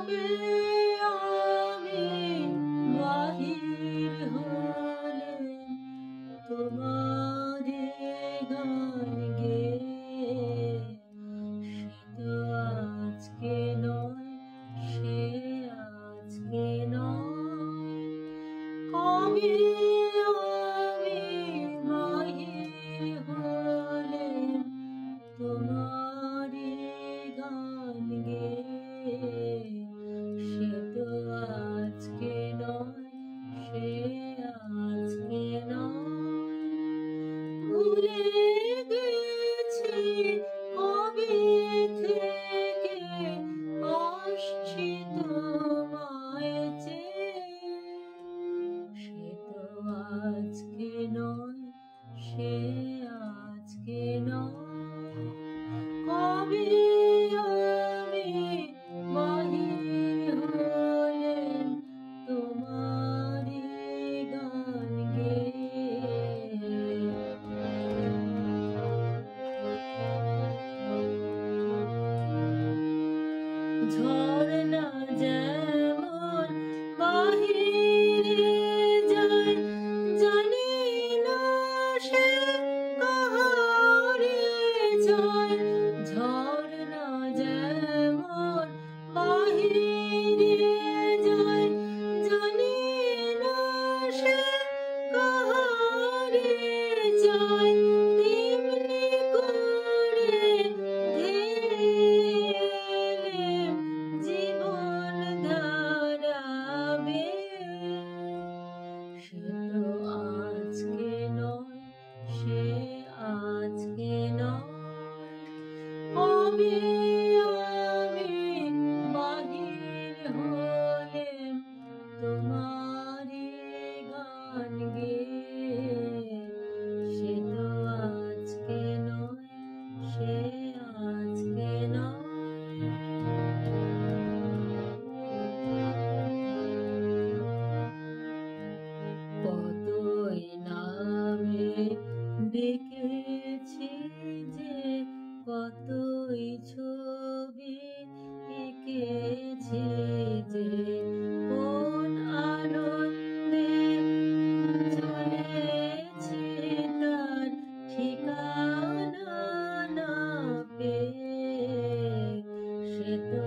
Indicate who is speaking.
Speaker 1: কবে আমি বাহির হলে তোমারে গান গেয়ে, সে তো আজকে নয়, সে আজকে নয়। কবে আমি বাহির হলে তোমারে গান গেয়ে, সে তো আজকে নয়, সে আজকে নয়। ভুলে গেছি কবে থেকে আসছি তোমায় চেয়ে, সে তো আজকে নয়, সে আজকে নয়। কবে আমি বাহির হলে তোমারে গান গেয়ে। ঝরনা যেমন বাহিরে যায়, জানি না সে কাহারে যায়। ঝরনা যেমন বাহিরে যায়, জানি না সে কাহারে যায়। তেমনি করে ধেয়ে জীবন ধারাবে, সে তো আজকে নয়, সে আজকে নয়। কবে আমি বাহির হলে তোমারে গান গেয়ে, সে তো আজকে নয়, সে আজকে নয়। কতই নামে ডেকেছি যে, কতই ছবি এঁকেছি যে, কোন আনন্দে চলেছি তার ঠিকানা না পেয়ে, সে তো